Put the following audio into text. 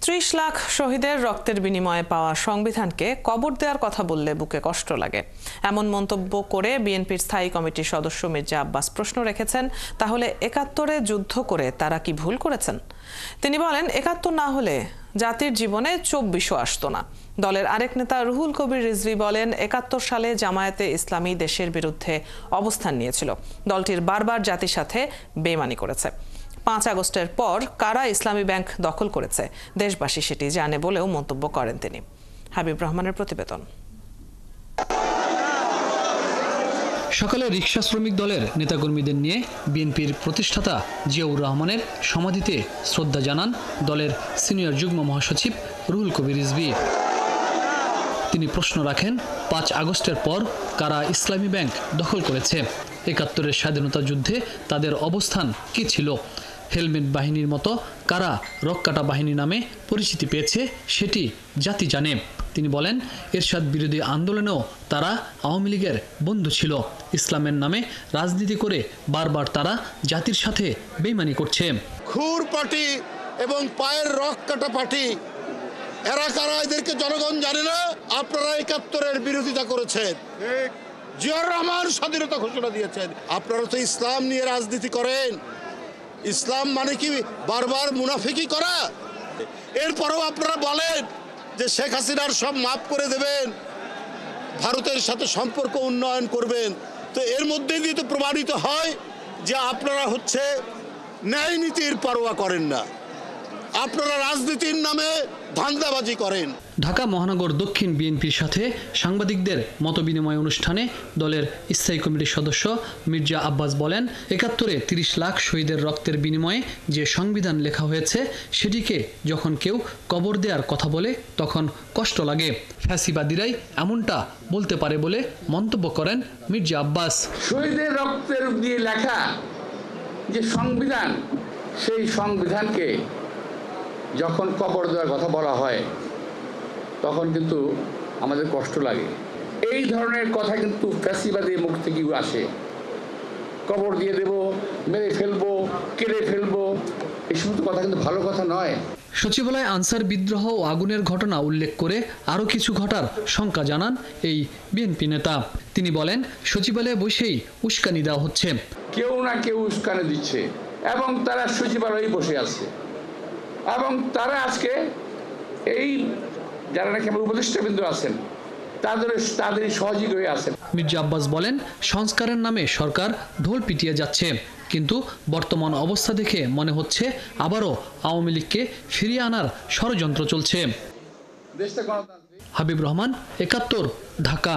৩০ লাখ শহীদের রক্তের বিনিময়ে পাওয়া সংবিধানকে কবর দেওয়ার কথা বললে বুকে কষ্ট লাগে, এমন মন্তব্য করে বিএনপির স্থায়ী কমিটির সদস্য মির্জা আব্বাস প্রশ্ন রেখেছেন, তাহলে ৭১-এ যুদ্ধ করে তারা কি ভুল করেছেন? তিনি বলেন, ৭১ না হলে জাতির জীবনে ২৪ও আসতো না। দলের আরেক নেতা রুহুল কবির রিজভী বলেন, ৭১ সালে জামায়াতে ইসলামী দেশের বিরুদ্ধে অবস্থান নিয়েছিল। দলটির বারবার জাতির সাথে বেইমানি করেছে। ৫ আগস্টের পর কারা ইসলামী ব্যাংক দখল করেছে দেশবাসী সেটি জানে বলেও মন্তব্য করেন তিনি। হাবিব রহমানের প্রতিবেদন। সকালে রিকশা শ্রমিক দলের নেতাকর্মীদের নিয়ে বিএনপির প্রতিষ্ঠাতা জিয়াউর রহমানের সমাধিতে শ্রদ্ধা জানান দলের সিনিয়র যুগ্ম মহাসচিব রুহুল কবির রিজভী। তিনি প্রশ্ন রাখেন, ৫ আগস্টের পর কারা ইসলামী ব্যাংক দখল করেছে? ৭১-এর স্বাধীনতা যুদ্ধে তাদের অবস্থান কি ছিল? হেলমেট বাহিনীর মতো কারা রক্কাটা বাহিনী নামে পরিচিতি পেয়েছে সেটি জাতি জানে। তিনি বলেন, এরশাদ বিরোধী আন্দোলনেও তারা আওয়ামী লীগের বন্ধু ছিল। ইসলামের নামে রাজনীতি করে বারবার তারা জাতির সাথে বেইমানি করছে। খুর পার্টি এবং পায়ের রক কাটা পার্টি, এরা কারা এদেরকে জনগণ জানে না। আপনারা ৭১-এর বিরোধিতা করেছেন, জিয়াউর রহমান স্বাধীনতা ঘোষণা দিয়েছেন। আপনারা তো ইসলাম নিয়ে রাজনীতি করেন। ইসলাম মানে কি বারবার মুনাফিকি করা? এরপরেও আপনারা বলেন যে শেখ হাসিনার সব মাফ করে দেবেন, ভারতের সাথে সম্পর্ক উন্নয়ন করবেন। তো এর মধ্যে দিয়ে তো প্রমাণিত হয় যে আপনারা হচ্ছে ন্যায় নীতির পরোয়া করেন না, আপনারা রাজনীতির নামে ধান্দাবাজি করেন। ঢাকা মহানগর দক্ষিণ বিএনপির সাথে সাংবাদিকদের মতবিনিময় অনুষ্ঠানে দলের স্থায়ী কমিটির সদস্য মির্জা আব্বাস বলেন, ৭১-এ ৩০ লাখ শহীদের রক্তের বিনিময়ে যে সংবিধান লেখা হয়েছে সেটিকে যখন কেউ কবর দেওয়ার কথা বলে তখন কষ্ট লাগে। ফ্যাসিবাদীরাই এমনটা বলতে পারে বলে মন্তব্য করেন মির্জা আব্বাস। শহীদের রক্তের দিয়ে লেখা যে সংবিধান, সেই সংবিধানকে যখন কবর দেওয়ার কথা বলা হয় তখন কিন্তু আমাদের কষ্ট লাগে। এই ধরনের কথা কিন্তু ফ্যাসিবাদের মুখ থেকেও আসে। কবর দিয়ে দেব, মেরে ফেলবো, কেড়ে ফেলবো, এই সমস্ত কথা কিন্তু ভালো কথা নয়। সচিবালয় আনসার বিদ্রোহ ও আগুনের ঘটনা উল্লেখ করে আরও কিছু ঘটার শঙ্কা জানান এই বিএনপি নেতা। তিনি বলেন, সচিবালয়ে বসেই উস্কানি দেওয়া হচ্ছে। কেউ না কেউ উস্কানি দিচ্ছে এবং তারা সচিবালয়ে বসে আছে এবং তারা আজকে এই যারা নাকি আমার উপদেষ্টাবৃন্দ আছেন তাদের সহযোগী হয়ে আছেন। মির্জা আব্বাস বলেন, সংস্কারের নামে সরকার ঢোল পিটিয়ে যাচ্ছে, কিন্তু বর্তমান অবস্থা দেখে মনে হচ্ছে আবারও আওয়ামী লীগকে ফিরিয়ে আনার ষড়যন্ত্র চলছে। হাবিব রহমান, ৭১, ঢাকা।